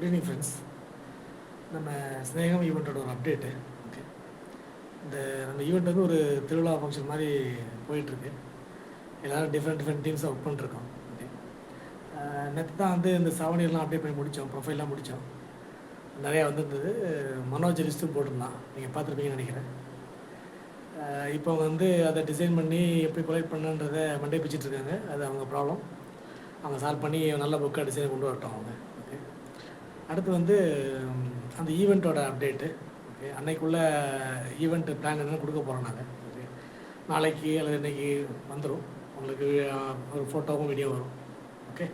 Good evening friends. நம்ம ஸ்னேகம் ஈவெண்ட்டோட ஒரு update. Okay, இந்த நம்ம ஈவெண்ட் வந்து ஒரு திருவிழா ஃபங்க்ஷன் மாதிரி போயிட்டுருக்கு. எல்லோரும் டிஃப்ரெண்ட் டீம்ஸாக ஒர்க் பண்ணிருக்கோம். ஓகே, நேற்று தான் வந்து இந்த சாவணியெல்லாம் அப்டேட் பண்ணி முடித்தோம், ப்ரொஃபைல்லாம் முடித்தோம். நிறையா வந்திருந்தது. மனோஜ் லிஸ்ட்டும் போட்டிருந்தான், நீங்கள் பார்த்துருப்பீங்கன்னு நினைக்கிறேன். இப்போ வந்து அதை டிசைன் பண்ணி எப்படி கொலெக்ட் பண்ணுன்றதை மண்டே பிச்சுட்ருக்காங்க. அது அவங்க ப்ராப்ளம். அவங்க சால்வ் பண்ணி நல்ல புக்காக டிசைனை கொண்டு வரட்டும் அவங்க. ஓகே, அடுத்து வந்து அந்த ஈவெண்ட்டோட அப்டேட்டு. ஓகே, அன்னைக்குள்ள ஈவெண்ட் பிளான் என்னென்னு கொடுக்க போகிறோம் நாங்கள். ஓகே, நாளைக்கு அல்லது இன்றைக்கி வந்துடும் உங்களுக்கு ஒரு ஃபோட்டோவும் வீடியோ வரும். ஓகே,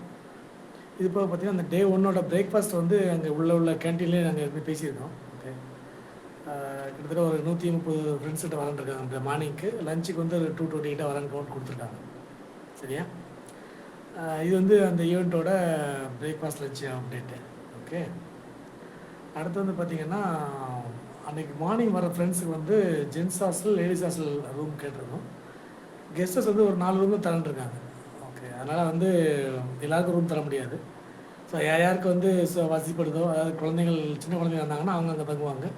இது போக பார்த்திங்கன்னா அந்த டே ஒன்னோட பிரேக்ஃபாஸ்ட் வந்து அங்கே உள்ள கேன்டீன்லேயே நாங்கள் எதுவுமே பேசியிருக்கோம். ஓகே, கிட்டத்தட்ட ஒரு 130 ஃப்ரெண்ட்ஸ்கிட்ட வரன்ட்ருக்காங்க. இந்த மார்னிங்க்கு லஞ்சுக்கு வந்து ஒரு 228 வரன்னு கவுண்ட் கொடுத்துருக்காங்க. சரியா? இது வந்து அந்த ஈவெண்ட்டோட பிரேக்ஃபாஸ்ட் லஞ்சு அப்டேட்டு. ஓகே, அடுத்து வந்து பார்த்திங்கன்னா அன்றைக்கி மார்னிங் வர ஃப்ரெண்ட்ஸுக்கு வந்து gents hostel ladies hostel room கேட்டிருந்தோம். கெஸ்டஸ் வந்து ஒரு 4 ரூமும் தரன்ட்ருக்காங்க. ஓகே, அதனால் வந்து எல்லாருக்கும் ரூம் தர முடியாது. ஸோ யாருக்கு வந்து வசதிப்படுதோ, அதாவது குழந்தைகள் சின்ன குழந்தைங்க வந்தாங்கன்னா அவங்க அங்கே தங்குவாங்க.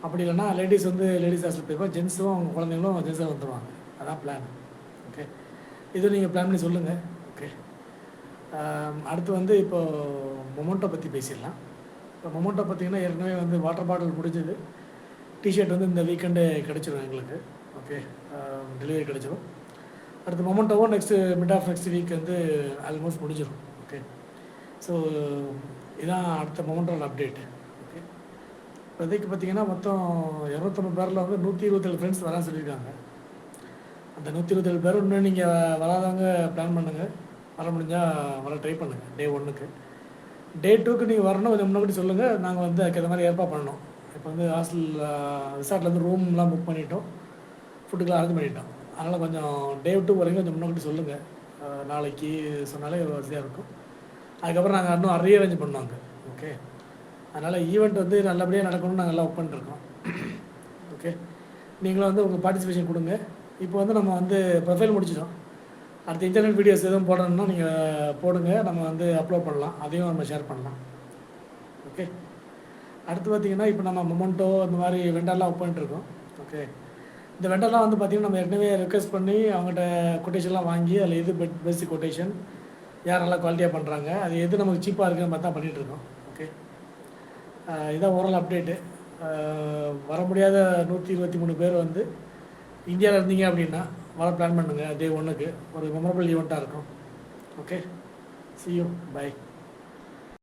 அப்படி இல்லைன்னா லேடிஸ் வந்து லேடிஸ் ஹாஸ்டல் போயிருப்போம், ஜென்ஸும் அவங்க குழந்தைங்களும் ஜென்ஸாக வந்துடுவாங்க. அதான் பிளான். ஓகே, இது நீங்கள் பிளான் பண்ணி சொல்லுங்கள். ஓகே, அடுத்து வந்து இப்போது மொமெண்டோ பற்றி பேசிடலாம். இப்போ மொமெண்டோ பார்த்திங்கன்னா ஏற்கனவே வந்து வாட்டர் பாட்டில் முடிஞ்சது. டிஷர்ட் வந்து இந்த வீக்கெண்டு கிடச்சிடும் எங்களுக்கு. ஓகே, டெலிவரி கிடச்சிடும். அடுத்து மொமெண்டோவும் மிட் ஆஃப் நெக்ஸ்ட் வீக் வந்து ஆல்மோஸ்ட் முடிஞ்சிடும். ஓகே, ஸோ இதான் அடுத்த மொமெண்டோட அப்டேட்டு. ஓகே, இப்போதைக்கு பார்த்திங்கன்னா மொத்தம் 250 பேரில் வந்து 127 ஃப்ரெண்ட்ஸ் வரான்னு சொல்லியிருக்காங்க. அந்த 127 பேரும் இன்னும் நீங்கள் வராதவங்க பிளான் பண்ணுங்கள். வர முடிஞ்சால் வர ட்ரை பண்ணுங்கள். டே 1க்கு. டே 2க்கு நீங்கள் வரணும், கொஞ்சம் முன்னாடி சொல்லுங்கள். நாங்கள் வந்து அதுக்கு மாதிரி ஏற்பாடு பண்ணணும். இப்போ வந்து ஹாஸ்டல் ரிசார்ட்லேருந்து ரூம்லாம் புக் பண்ணிட்டோம், ஃபுட்டுக்கெலாம் அரேஞ்ச் பண்ணிட்டோம். அதனால் கொஞ்சம் டே 2 வரைக்கும் கொஞ்சம் முன்னாடி சொல்லுங்கள். நாளைக்கு சொன்னாலே வசதியாக இருக்கும். அதுக்கப்புறம் நாங்கள் இன்னும் அரேஞ்ச் பண்ணுவாங்க. ஓகே, அதனால் ஈவெண்ட் வந்து நல்லபடியாக நடக்கணும்னு நாங்கள் எல்லாம் ஒர்க் பண்ணிருக்கோம். ஓகே, நீங்களும் வந்து உங்கள் பார்ட்டிசிபேஷன் கொடுங்க. இப்போ வந்து நம்ம வந்து ப்ரொஃபைல் முடிச்சிட்டோம். அடுத்த இன்டர்நெட் வீடியோஸ் எதுவும் போடணும்னா நீங்கள் போடுங்க, நம்ம வந்து அப்லோட் பண்ணலாம், அதையும் நம்ம ஷேர் பண்ணலாம். ஓகே, அடுத்து பார்த்திங்கன்னா இப்போ நம்ம மொமெண்டோ இந்த மாதிரி வெண்டர்லாம் ஒர்க் பண்ணிட்டுருக்கோம். ஓகே, இந்த வெண்டர்லாம் வந்து பார்த்திங்கன்னா நம்ம ஏற்கனவே ரெக்வெஸ்ட் பண்ணி அவங்கள்ட்ட கொட்டேஷன்லாம் வாங்கி அதில் எது பெஸ்ட் கொட்டேஷன், யார் நல்லா குவாலிட்டியாக பண்ணுறாங்க, அது எது நமக்கு சீப்பாக இருக்குன்னு பார்த்தா பண்ணிகிட்ருக்கோம். ஓகே, இதான் ஓரல் அப்டேட்டு. வர முடியாத 123 பேர் வந்து இந்தியாவில் இருந்தீங்க அப்படின்னா வர பிளான் பண்ணுங்கள். டே 1க்கு ஒரு மெமரபிள் ஈவெண்ட்டாக இருக்கும். Okay, see you, bye.